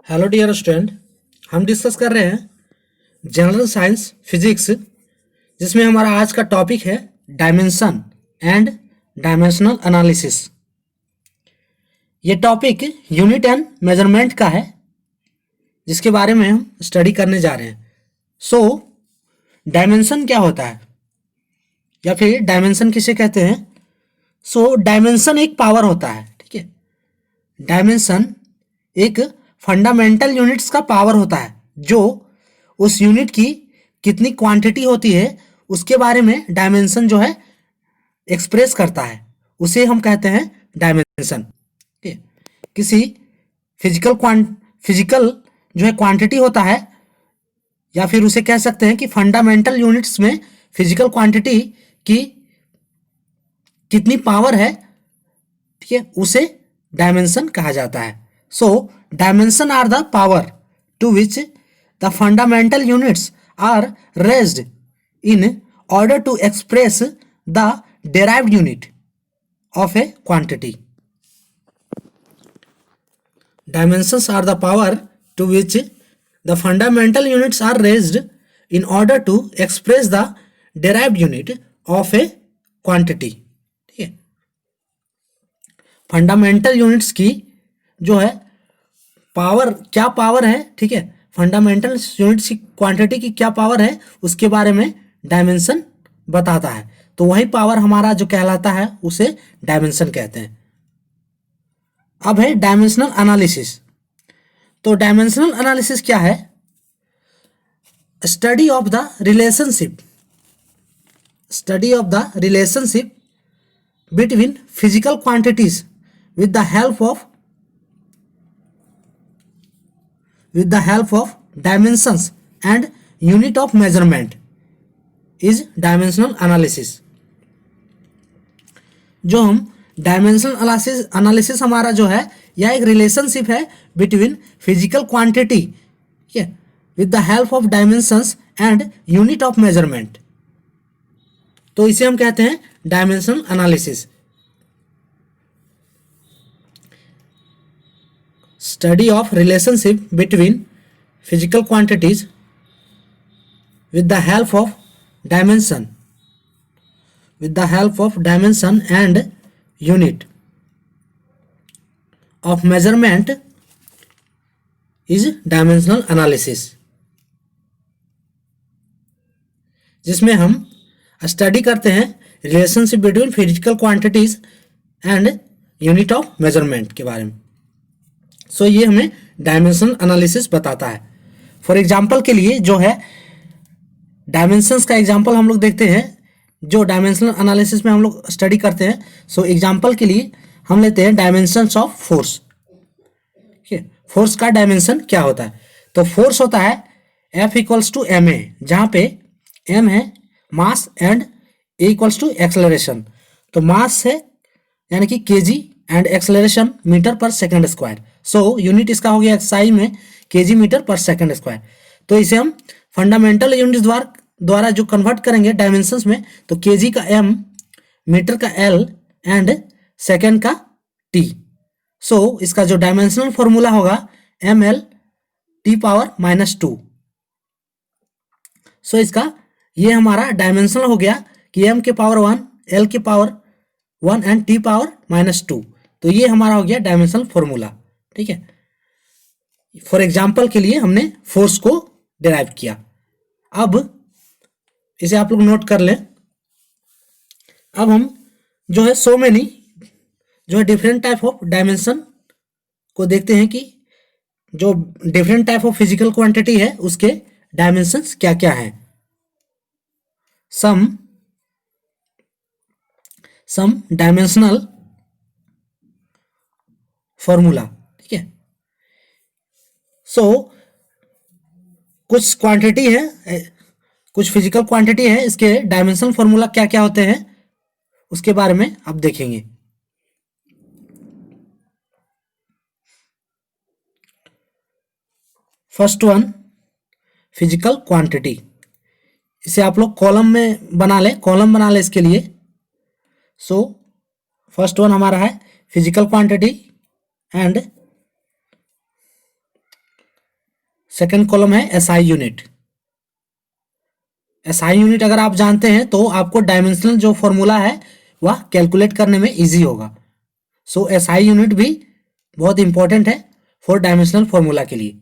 Hello dear student. हम discuss कर रहे हैं जनरल साइंस फिजिक्स, जिसमें हमारा आज का टॉपिक है डायमेंशन एंड डायमेंशनल एनालिसिस। ये टॉपिक यूनिट एंड मेजरमेंट का है, जिसके बारे में हम स्टडी करने जा रहे हैं। सो डायमेंशन क्या होता है या फिर डायमेंशन किसे कहते हैं? सो डायमेंशन एक पावर होता है, ठीक है। डायमेंशन एक फंडामेंटल यूनिट्स का पावर होता है, जो उस यूनिट की कितनी क्वांटिटी होती है उसके बारे में डायमेंशन जो है एक्सप्रेस करता है, उसे हम कहते हैं डायमेंशन। ठीक है। किसी फिजिकल जो है क्वांटिटी होता है, या फिर उसे कह सकते हैं कि फंडामेंटल यूनिट्स में फिजिकल क्वांटिटी की कितनी पावर है, ठीक है, उसे डायमेंशन कहा जाता है। So dimension are the power to which the fundamental units are raised in order to express the derived unit of a quantity. Dimensions are the power to which the fundamental units are raised in order to express the derived unit of a quantity. ठीक है। Fundamental units की जो है power, क्या power है, ठीक है, fundamental units की क्वांटिटी की क्या पावर है, उसके बारे में डायमेंशन बताता है। तो वही पावर हमारा जो कहलाता है उसे डायमेंशन कहते हैं। अब है डायमेंशनल एनालिसिस। तो डायमेंशनल एनालिसिस क्या है? Study of the relationship between physical quantities with the help of dimensions and unit of measurement is dimensional analysis। जो हम डायमेंशनल एनालिसिस हमारा जो है, यह एक रिलेशनशिप है between physical quantity with the help of dimensions and unit of measurement. तो इसे हम कहते हैं dimensional analysis. Study of relationship between physical quantities with the help of dimension and unit of measurement is dimensional analysis, जिसमें हम study करते हैं relationship between physical quantities and unit of measurement के बारे में। सो ये हमें डायमेंशनल एनालिसिस बताता है। फॉर एग्जांपल के लिए जो है डायमेंशंस का एग्जांपल हम लोग देखते हैं, जो डायमेंशनल एनालिसिस में हम लोग स्टडी करते हैं। सो एग्जांपल के लिए हम लेते हैं डायमेंशंस ऑफ फोर्स। ठीक है, फोर्स का डायमेंशन क्या होता है? तो फोर्स होता है F equals to m a, जहाँ पे m है mass and a equals to acceleration. तो मास है यानी कि kg एंड एक्सेलरेशन मीटर पर सेकंड स्क्वायर। सो यूनिट इसका हो गया SI में kg मीटर पर सेकंड स्क्वायर। तो इसे हम फंडामेंटल यूनिट द्वारा जो कन्वर्ट करेंगे डायमेंशंस में, तो kg का m, मीटर का l एंड सेकंड का t। सो इसका जो डायमेंशनल फॉर्मूला होगा ml t पावर -2। सो इसका ये हमारा डायमेंशनल हो गया कि m के पावर 1, l के पावर 1 एंड t पावर -2। तो ये हमारा हो गया डायमेंशनल फॉर्मूला। ठीक है, फॉर एग्जांपल के लिए हमने फोर्स को डिराइव किया। अब इसे आप लोग नोट कर लें। अब हम जो है सो मेनी जो है डिफरेंट टाइप ऑफ डायमेंशन को देखते हैं कि जो different type of physical quantity है उसके डायमेंशंस क्या क्या हैं। सम डायमेंशनल फॉर्मूला। ठीक है, सो कुछ क्वांटिटी है, कुछ फिजिकल क्वांटिटी है, इसके डायमेंशनल फॉर्मूला क्या क्या होते हैं उसके बारे में अब देखेंगे। First one, physical quantity. इसे आप लोग कॉलम में बना ले इसके लिए। सो फर्स्ट वन हमारा है physical quantity and second column है एसआई यूनिट। एसआई यूनिट अगर आप जानते हैं तो आपको डायमेंशनल जो फॉर्मूला है वह कैलकुलेट करने में इजी होगा। सो एसआई यूनिट भी बहुत इंपॉर्टेंट है फॉर डायमेंशनल फॉर्मूला के लिए।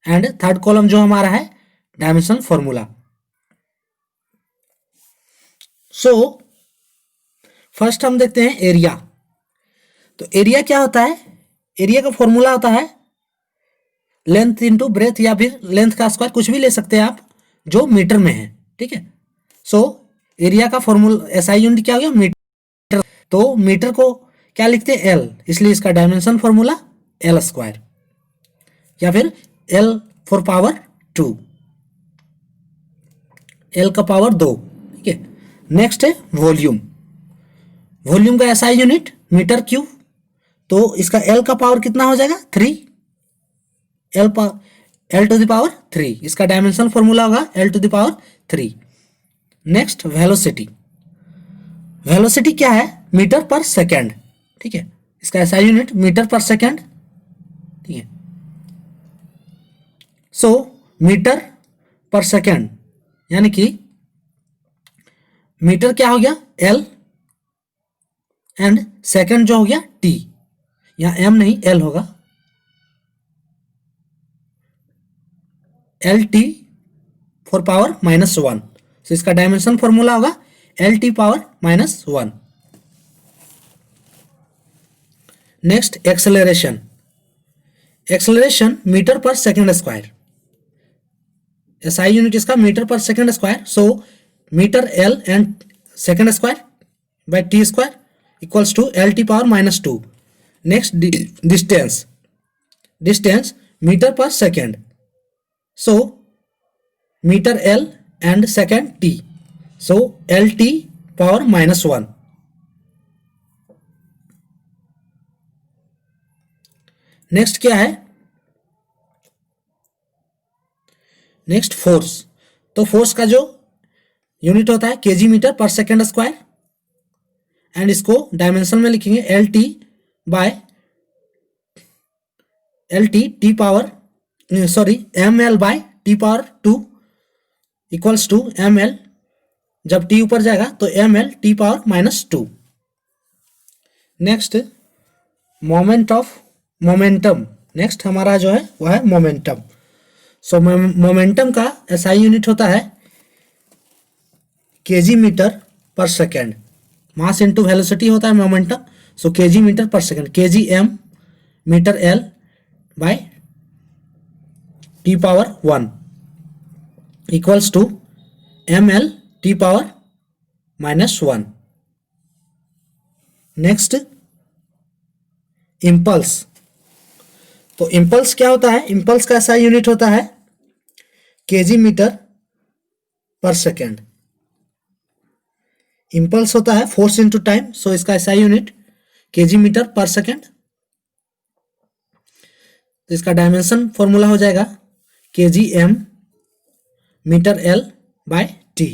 एंड थर्ड कॉलम जो हमारा है डायमेंशनल फॉर्मूला। सो फर्स्ट हम देखते हैं एरिया। तो एरिया क्या होता है? एरिया का फॉर्मूला होता है लेंथ इंटू ब्रेथ, या फिर लेंथ का स्क्वायर, कुछ भी ले सकते हैं आप जो मीटर में है। ठीक है। सो एरिया का फॉर्मूला एसआई यूनिट क्या हो गया? मीटर। तो मीटर को क्या लिखते हैं? एल, इसलिए इसका डायमेंशन फॉर्मूला एल स्क्वायर, या फिर एल फॉर पावर 2, एल का पावर 2। ठीक है। नेक्स्ट है वॉल्यूम। वॉल्यूम का एसआई यूनिट मीटर क्यूब, तो इसका एल का पावर कितना हो जाएगा? 3, एल टू द पावर 3। इसका डायमेंशन फॉर्मूला होगा L two the power 3। Next velocity. Velocity क्या है? मीटर पर सेकेंड। ठीक है। इसका एसआई यूनिट मीटर पर सेकेंड। ठीक है। सो मीटर पर सेकेंड यानी कि मीटर क्या हो गया? एल, एंड सेकेंड जो हो गया टी, यहां एम नहीं एल होगा, एल टी फॉर पावर -1। तो इसका डायमेंशन फॉर्मूला होगा L T power -1। Next acceleration. Acceleration metre पर सेकेंड स्क्वायर। एसआई यूनिट इसका मीटर पर second square. So metre L and second square by T square equals to L T power -2। Next distance. Distance metre पर second, so metre L and second T, so L T power -1। Next क्या है? Next force. तो force का जो unit होता है KG metre पर second square, and इसको डायमेंशन में लिखेंगे L T by L T T power M L by T power 2 equals to M L, जब टी ऊपर जाएगा तो M L T power -2। Next moment of momentum. Next हमारा जो है वह है मोमेंटम। सो मोमेंटम का एसआई यूनिट होता है केजी मीटर पर सेकेंड। मास इंटू वेलोसिटी होता है मोमेंटम। सो केजी मीटर पर second, KG M metre L by T power 1 equals to M L T power -1। Next impulse. तो इम्पल्स क्या होता है? इम्पल्स का ऐसा यूनिट होता है केजी मीटर पर सेकेंड। इम्पल्स होता है फोर्स इंटू टाइम, सो इसका ऐसा यूनिट केजी मीटर पर सेकेंड। तो इसका डायमेंशन फॉर्मूला हो जाएगा KG M metre L by T,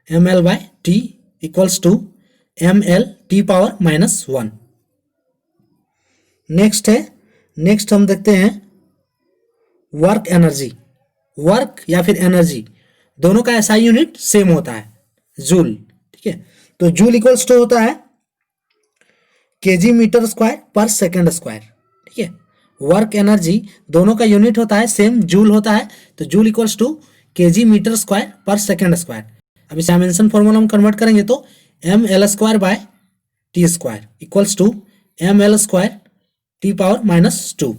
M L by T equals to M L T power -1। Next हम देखते हैं वर्क एनर्जी। वर्क या फिर एनर्जी दोनों का एसआई यूनिट सेम होता है, जूल। ठीक है। तो जूल इक्वल्स टू होता है KG metre square per second square. ठीक है। वर्क एनर्जी दोनों का यूनिट होता है सेम, जूल होता है। तो joule equals to KG metre square per second square. अब इस डायमेंशन फॉर्मूला हम कन्वर्ट करेंगे तो M L square by T square equals to M L square T power -2।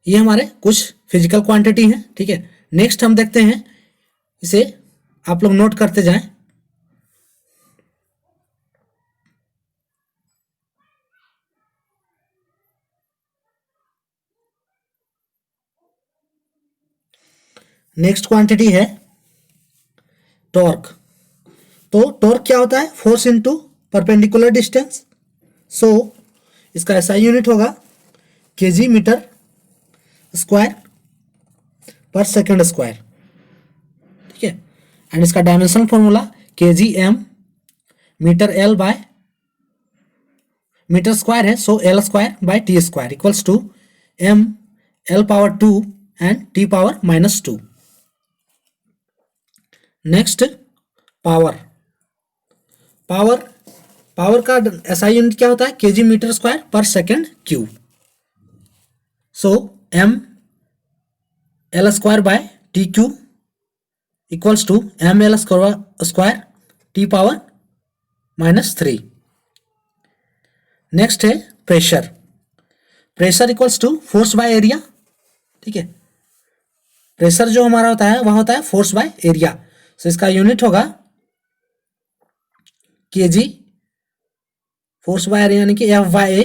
ये हमारे कुछ फिजिकल क्वांटिटी हैं। ठीक है। नेक्स्ट हम देखते हैं, इसे आप लोग नोट करते जाएं। नेक्स्ट क्वांटिटी है टॉर्क। तो टॉर्क क्या होता है? Force into perpendicular distance. So इसका ऐसा यूनिट होगा KG metre square per second square. ठीक है। एंड इसका dimension formula KG M metre L by metre square है, so L square by T square equals to M L power 2 and T power -2। Next power. Power power का SI unit क्या होता है? KG metre square per second cube. So M L square by T cube equals to M L square T power -3। Next है pressure. Pressure equals to force by area. ठीक है, pressure जो हमारा होता है वह होता है फोर्स बाय एरिया। सो इसका यूनिट होगा केजी फोर्स बाय एरिया यानी कि F by A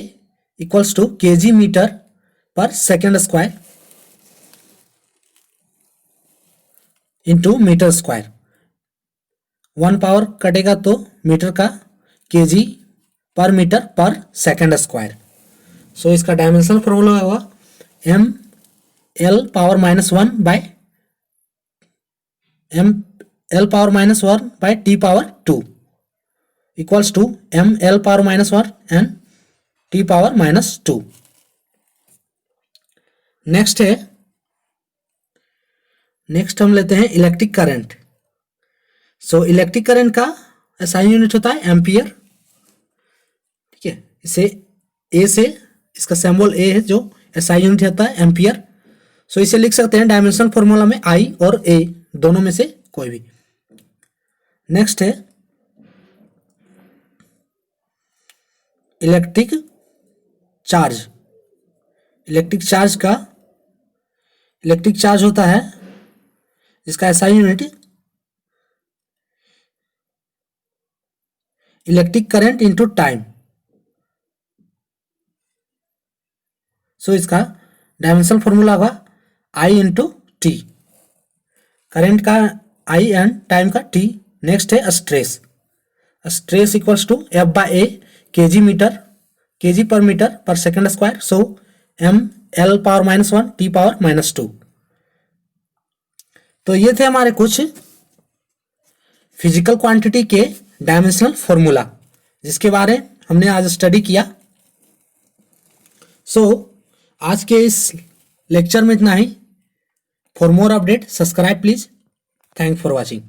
equals to KG metre पर second square into metre square. 1 power कटेगा तो मीटर का केजी पर मीटर पर सेकेंड स्क्वायर। सो इसका डायमेंशनल फॉर्मूला होगा M L power -1 by M L power -1 by T power 2 equals to M L power -1 and T power -2। Next हम लेते हैं electric current. So electric current का SI unit होता है ampere. ठीक है, इसे ए से, इसका सिंबल ए है जो एसआई यूनिट होता है एम्पियर। सो इसे लिख सकते हैं डायमेंशनल फॉर्मूला में आई और ए दोनों में से कोई भी। नेक्स्ट है इलेक्ट्रिक चार्ज। इलेक्ट्रिक चार्ज होता है जिसका SI unit electric current into time. So इसका डायमेंशनल फॉर्मूला होगा आई इंटू टी। करंट का आई एंड टाइम का टी। नेक्स्ट है stress. Stress equals to F by A KG per metre पर second square. So M L power -1 T power -2। तो ये थे हमारे कुछ फिजिकल क्वांटिटी के डायमेंशनल फॉर्मूला जिसके बारे हमने आज स्टडी किया। सो आज के इस लेक्चर में इतना ही। For more update subscribe please. Thank for watching.